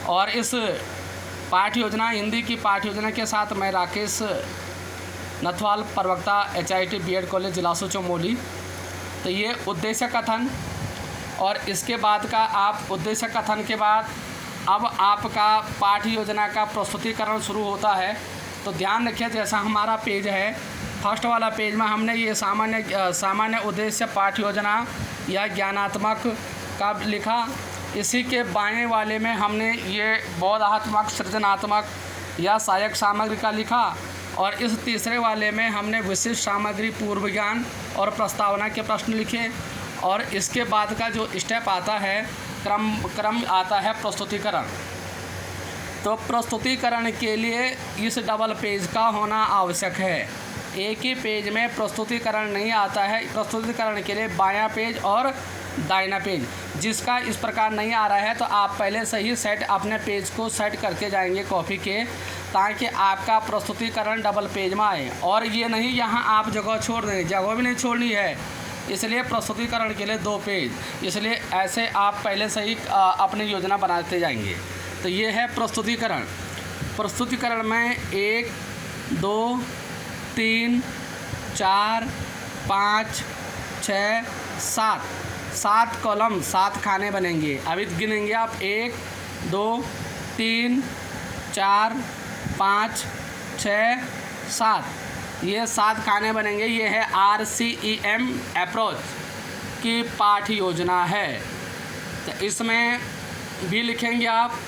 और इस पाठ्य योजना हिंदी की पाठ्य योजना के साथ मैं राकेश नथवाल, प्रवक्ता HIT BEd कॉलेज जिलासू चमोली। तो ये उद्देश्य कथन और इसके बाद का आप उद्देश्य कथन के बाद अब आपका पाठ्य योजना का प्रस्तुतिकरण शुरू होता है। तो ध्यान रखिए, जैसा हमारा पेज है, फर्स्ट वाला पेज में हमने ये सामान्य उद्देश्य पाठ्य योजना या ज्ञानात्मक का लिखा। इसी के बाएं वाले में हमने ये बोधात्मक, सृजनात्मक या सहायक सामग्री का लिखा और इस तीसरे वाले में हमने विशिष्ट सामग्री, पूर्व ज्ञान और प्रस्तावना के प्रश्न लिखे। और इसके बाद का जो स्टेप आता है, क्रम आता है प्रस्तुतिकरण। तो प्रस्तुतिकरण के लिए इस डबल पेज का होना आवश्यक है। एक ही पेज में प्रस्तुतिकरण नहीं आता है। प्रस्तुतिकरण के लिए बायां पेज और दाहिना पेज, जिसका इस प्रकार नहीं आ रहा है तो आप पहले से ही अपने पेज को सेट करके जाएंगे कॉपी के, ताकि आपका प्रस्तुतिकरण डबल पेज में आए। और ये नहीं यहाँ आप जगह छोड़ दें, जगह भी नहीं छोड़नी है, इसलिए प्रस्तुतिकरण के लिए 2 पेज, इसलिए ऐसे आप पहले से ही अपनी योजना बनाते जाएंगे। तो ये है प्रस्तुतिकरण। प्रस्तुतिकरण में 1 2 3 4 5 6 7 कॉलम, 7 खाने बनेंगे। अभी गिनेंगे आप 1 2 3 4 5 6 7, ये 7 खाने बनेंगे। ये है RCEM अप्रोच की पाठ्य योजना है। तो इसमें भी लिखेंगे आप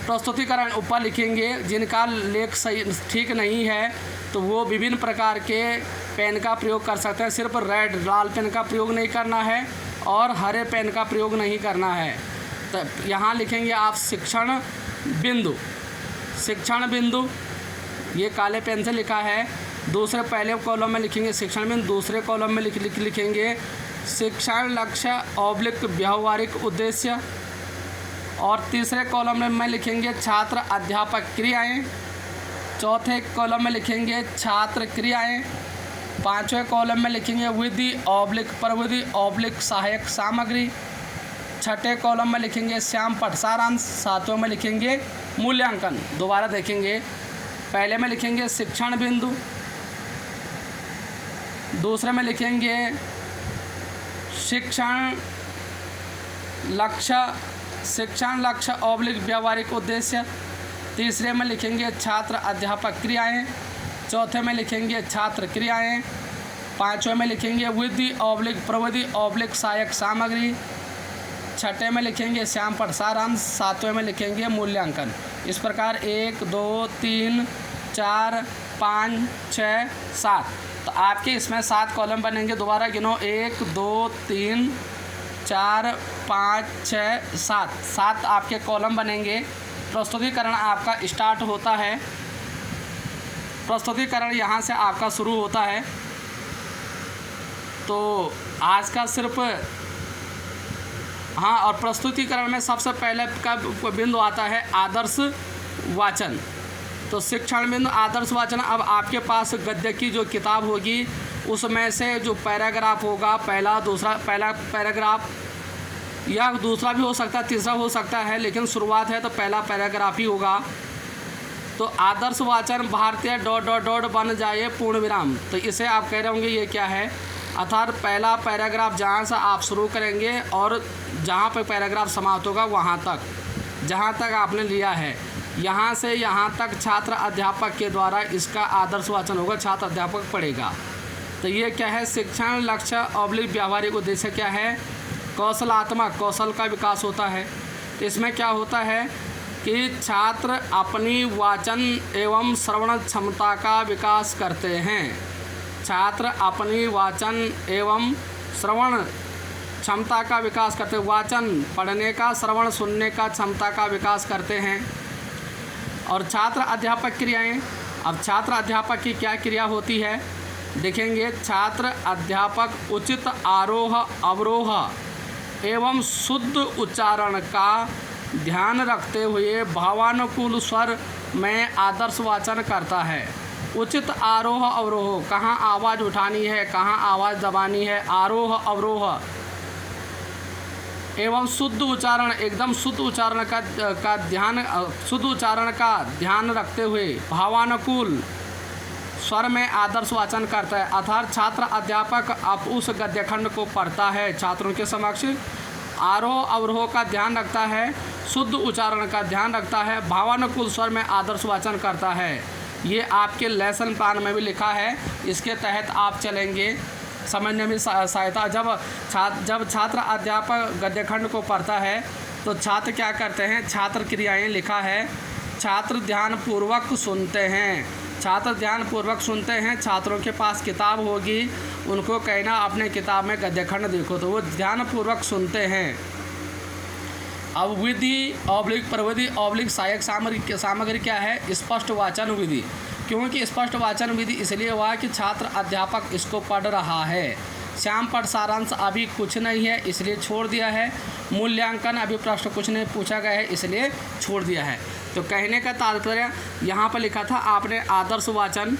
प्रस्तुतिकरण, ऊपर लिखेंगे जिनका लेख सही ठीक नहीं है तो वो विभिन्न प्रकार के पेन का प्रयोग कर सकते हैं। सिर्फ लाल पेन का प्रयोग नहीं करना है और हरे पेन का प्रयोग नहीं करना है। तो यहाँ लिखेंगे आप शिक्षण बिंदु, ये काले पेन से लिखा है। दूसरे पहले कॉलम में लिखेंगे शिक्षण बिंदु, दूसरे कॉलम में लिखेंगे शिक्षण लक्ष्य / व्यावहारिक उद्देश्य, और तीसरे कॉलम में लिखेंगे छात्र अध्यापक क्रियाएं, चौथे कॉलम में लिखेंगे छात्र क्रियाएं, पांचवें कॉलम में लिखेंगे विधि / प्रविधि / सहायक सामग्री, छठे कॉलम में लिखेंगे श्याम पठ सारांश, सातवें में लिखेंगे मूल्यांकन। दोबारा देखेंगे, पहले में लिखेंगे शिक्षण बिंदु, दूसरे में लिखेंगे शिक्षण लक्ष्य / व्यावहारिक उद्देश्य, तीसरे में लिखेंगे छात्र अध्यापक क्रियाएं, चौथे में लिखेंगे छात्र क्रियाएं, पांचवें में लिखेंगे विधि / प्रविधि / सहायक सामग्री, छठे में लिखेंगे श्याम पठ सारांश, सातवें में लिखेंगे मूल्यांकन। इस प्रकार 1 2 3 4 5 6 7, तो आपके इसमें 7 कॉलम बनेंगे। दोबारा गिनो, 1 2 3 4 5 6 7 आपके कॉलम बनेंगे। प्रस्तुतिकरण आपका स्टार्ट होता है, प्रस्तुतिकरण यहाँ से आपका शुरू होता है। तो आज का सिर्फ और प्रस्तुतिकरण में सबसे पहले का बिंदु आता है आदर्श वाचन। तो शिक्षण बिंदु, आदर्श वाचन। अब आपके पास गद्य की जो किताब होगी उसमें से जो पैराग्राफ होगा, पहला पैराग्राफ या दूसरा भी हो सकता है, तीसरा हो सकता है, लेकिन शुरुआत है तो पहला पैराग्राफ ही होगा। तो आदर्श वाचन भारतीय ... बन जाए पूर्ण विराम। तो इसे आप कह रहे होंगे ये क्या है, अर्थात पहला पैराग्राफ जहाँ से आप शुरू करेंगे और जहाँ पर पैराग्राफ समाप्त होगा वहाँ तक, जहाँ तक आपने लिया है, यहाँ से यहाँ तक छात्र अध्यापक के द्वारा इसका आदर्श वाचन होगा, छात्र अध्यापक पढ़ेगा। तो ये क्या है, शिक्षण लक्ष्य / व्यावहारिक उद्देश्य क्या है, कौशलात्मक, कौशल का विकास होता है। इसमें क्या होता है कि छात्र अपनी वाचन एवं श्रवण क्षमता का विकास करते हैं। छात्र अपनी वाचन एवं श्रवण क्षमता का विकास करते हैं, वाचन पढ़ने का, श्रवण सुनने का क्षमता का विकास करते हैं। और छात्र अध्यापक क्रियाएं, अब छात्र अध्यापक की क्या क्रिया होती है देखेंगे। छात्र अध्यापक उचित आरोह अवरोह एवं शुद्ध उच्चारण का ध्यान रखते हुए भावानुकूल स्वर में आदर्श वाचन करता है। उचित आरोह अवरोह, कहाँ आवाज़ उठानी है, कहाँ आवाज़ दबानी है, आरोह अवरोह एवं शुद्ध उच्चारण, एकदम शुद्ध उच्चारण शुद्ध उच्चारण का ध्यान रखते हुए भावानुकूल स्वर में आदर्श वाचन करता है। अर्थात छात्र अध्यापक अब उस गद्य खंड को पढ़ता है, छात्रों के समक्ष आरोह अवरोह का ध्यान रखता है, शुद्ध उच्चारण का ध्यान रखता है, भावानुकूल स्वर में आदर्श वाचन करता है। ये आपके लेसन प्लान में भी लिखा है, इसके तहत आप चलेंगे, समझने में सहायता। जब छात्र अध्यापक गद्य खंड को पढ़ता है तो छात्र क्या करते हैं, छात्र क्रियाएं लिखा है। छात्र ध्यानपूर्वक सुनते हैं, छात्र ध्यानपूर्वक सुनते हैं। छात्रों के पास किताब होगी, उनको कहना अपने किताब में गद्य खंड देखो, तो वो ध्यानपूर्वक सुनते हैं। अब विधि ऑब्लिक प्रविधि ऑब्लिक सहायक सामग्री क्या है, स्पष्ट वाचन विधि। क्योंकि स्पष्ट वाचन विधि इसलिए हुआ कि छात्र अध्यापक इसको पढ़ रहा है। श्याम पर सारांश अभी कुछ नहीं है इसलिए छोड़ दिया है। मूल्यांकन अभी प्रश्न कुछ नहीं पूछा गया है इसलिए छोड़ दिया है। तो कहने का तात्पर्य यहाँ पर लिखा था आपने आदर्श वाचन,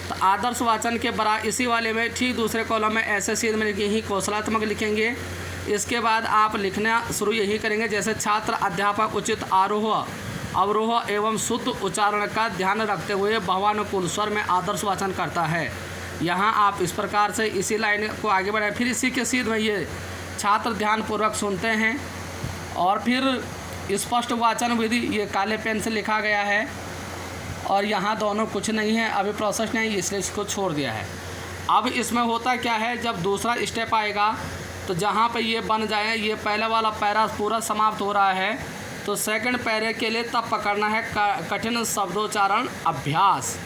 तो आदर्श वाचन के बराबर इसी वाले में ठीक दूसरे कॉलम में ऐसे सीध में यही कौशलात्मक लिखेंगे। इसके बाद आप लिखना शुरू यही करेंगे, जैसे छात्र अध्यापक उचित आरोह अवरोह एवं शुद्ध उच्चारण का ध्यान रखते हुए भावानुकूल स्वर में आदर्श वाचन करता है। यहाँ आप इस प्रकार से इसी लाइन को आगे बढ़ाएं। फिर इसी के सीध में ये छात्र ध्यानपूर्वक सुनते हैं, और फिर स्पष्ट वाचन विधि ये काले पेन से लिखा गया है, और यहाँ दोनों कुछ नहीं है, अभी प्रोसेस नहीं, इसलिए इसको छोड़ दिया है। अब इसमें होता क्या है, जब दूसरा स्टेप आएगा तो जहाँ पे ये बन जाए, ये पहले वाला पैरा पूरा समाप्त हो रहा है, तो सेकंड पैरे के लिए तब पकड़ना है कठिन शब्दोच्चारण अभ्यास।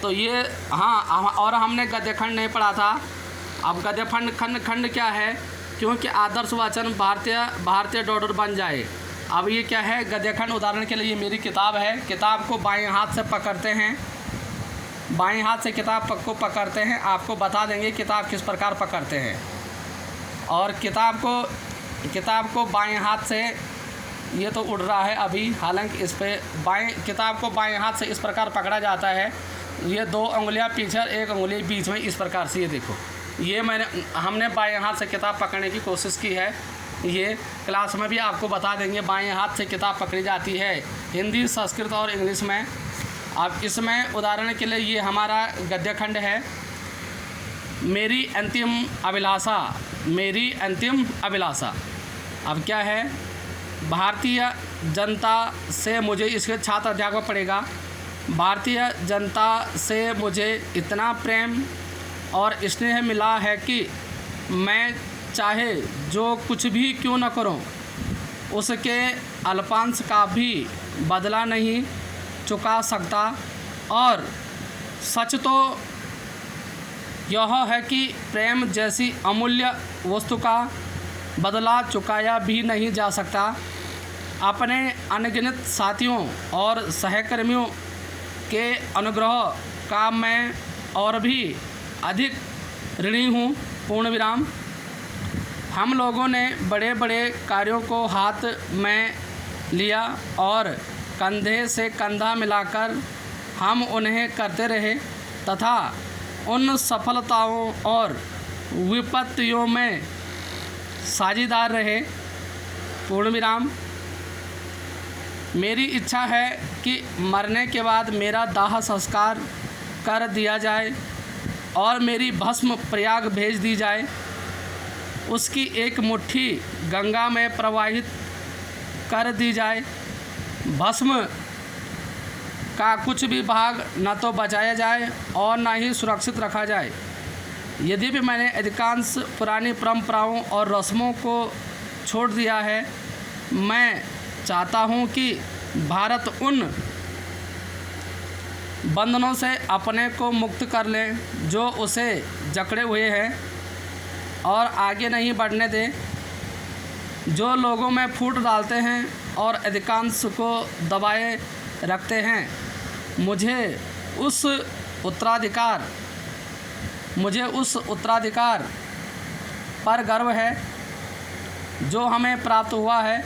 तो ये हाँ, और हमने गद्य खंड नहीं पढ़ा था। अब गद्य खंड क्या है, क्योंकि आदर्श वाचन भारतीय डॉडर बन जाए। अब ये क्या है, गद्य खंड उदाहरण के लिए ये मेरी किताब है, किताब को बाएं हाथ से पकड़ते हैं, बाएं हाथ से किताब को पकड़ते हैं। आपको बता देंगे किताब किस प्रकार पकड़ते हैं। और किताब को बाएं हाथ से, ये तो उड़ रहा है अभी, हालांकि इस पे किताब को बाएं हाथ से इस प्रकार पकड़ा जाता है। ये 2 उंगलियां पीछे और 1 उंगली बीच में, इस प्रकार से। ये देखो, ये हमने बाएं हाथ से किताब पकड़ने की कोशिश की है। ये क्लास में भी आपको बता देंगे बाएं हाथ से किताब पकड़ी जाती है, हिंदी, संस्कृत और इंग्लिश में। अब इसमें उदाहरण के लिए ये हमारा गद्य खंड है, मेरी अंतिम अभिलाषा, मेरी अंतिम अभिलाषा। अब क्या है, भारतीय जनता से मुझे, इसके छात्र अध्यापक पढ़ेगा, भारतीय जनता से मुझे इतना प्रेम और स्नेह मिला है कि मैं चाहे जो कुछ भी क्यों न करूं, उसके अल्पांश का भी बदला नहीं चुका सकता। और सच तो यह है कि प्रेम जैसी अमूल्य वस्तु का बदला चुकाया भी नहीं जा सकता। अपने अनगिनत साथियों और सहकर्मियों के अनुग्रह का मैं और भी अधिक ऋणी हूँ। पूर्ण विराम। हम लोगों ने बड़े बड़े कार्यों को हाथ में लिया और कंधे से कंधा मिलाकर हम उन्हें करते रहे तथा उन सफलताओं और विपत्तियों में साझीदार रहे। पूर्ण विराम। मेरी इच्छा है कि मरने के बाद मेरा दाह संस्कार कर दिया जाए और मेरी भस्म प्रयाग भेज दी जाए, उसकी एक मुट्ठी गंगा में प्रवाहित कर दी जाए। भस्म का कुछ भी भाग न तो बचाया जाए और न ही सुरक्षित रखा जाए। यदि भी मैंने अधिकांश पुरानी परंपराओं और रस्मों को छोड़ दिया है, मैं चाहता हूँ कि भारत उन बंधनों से अपने को मुक्त कर ले जो उसे जकड़े हुए हैं और आगे नहीं बढ़ने दे, जो लोगों में फूट डालते हैं और अधिकांश को दबाए रखते हैं। मुझे उस उत्तराधिकार पर गर्व है जो हमें प्राप्त हुआ है।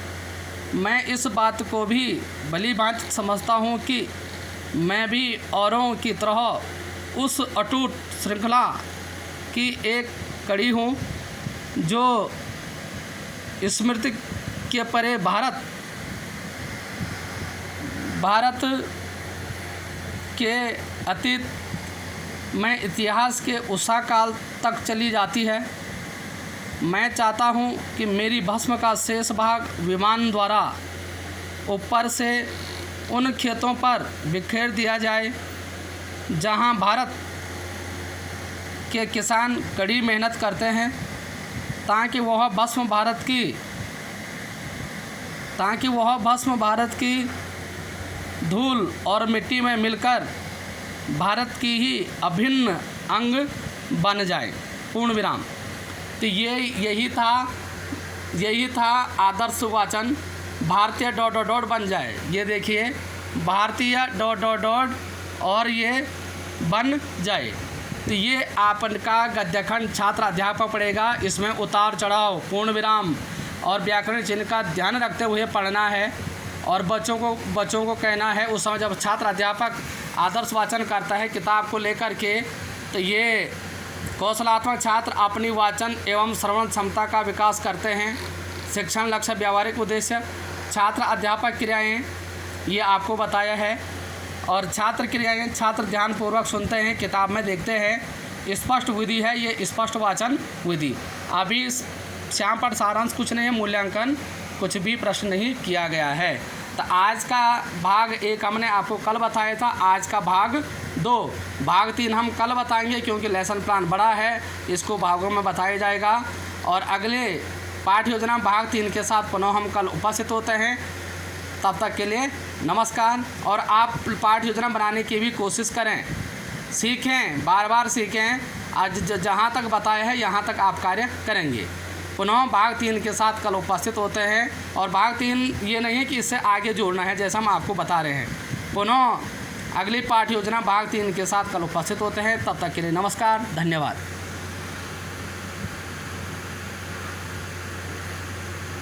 मैं इस बात को भी भली भांति समझता हूँ कि मैं भी औरों की तरह उस अटूट श्रृंखला की एक कड़ी हूँ जो स्मृति के परे भारत के अतीत में इतिहास के उषा काल तक चली जाती है। मैं चाहता हूँ कि मेरी भस्म का शेष भाग विमान द्वारा ऊपर से उन खेतों पर बिखेर दिया जाए जहाँ भारत के किसान कड़ी मेहनत करते हैं, ताकि वह भस्म भारत की धूल और मिट्टी में मिलकर भारत की ही अभिन्न अंग बन जाए। पूर्ण विराम। तो यही था आदर्श वाचन भारतीय ... बन जाए। ये देखिए, भारतीय ... और ये बन जाए। तो ये आपका गद्यखंड छात्र अध्यापक पढ़ेगा। इसमें उतार चढ़ाव, पूर्ण विराम और व्याकरण चिन्ह का ध्यान रखते हुए पढ़ना है। और बच्चों को कहना है, उस समय जब छात्र अध्यापक आदर्श वाचन करता है किताब को लेकर के, तो ये कौशलात्मक छात्र अपनी वाचन एवं श्रवण क्षमता का विकास करते हैं। शिक्षण लक्ष्य, व्यावहारिक उद्देश्य, छात्र अध्यापक क्रियाएं ये आपको बताया है। और छात्र क्रियाएं छात्र ध्यानपूर्वक सुनते हैं, किताब में देखते हैं। स्पष्ट विधि है ये, स्पष्ट वाचन विधि। अभी श्याम पर सारांश कुछ नहीं है, मूल्यांकन कुछ भी प्रश्न नहीं किया गया है। तो आज का भाग 1 हमने आपको कल बताया था, आज का भाग 2। भाग 3 हम कल बताएंगे, क्योंकि लेसन प्लान बड़ा है, इसको भागों में बताया जाएगा। और अगले पाठ्य योजना भाग 3 के साथ पुनः हम कल उपस्थित होते हैं। तब तक के लिए नमस्कार। और आप पाठ्य योजना बनाने की भी कोशिश करें, सीखें, बार बार सीखें। आज जहाँ तक बताया है यहाँ तक आप कार्य करेंगे। पुनः भाग 3 के साथ कल उपस्थित होते हैं। और भाग 3 ये नहीं है कि इससे आगे जोड़ना है, जैसा हम आपको बता रहे हैं। पुनः अगली पाठ्य योजना भाग 3 के साथ कल उपस्थित होते हैं। तब तक के लिए नमस्कार, धन्यवाद।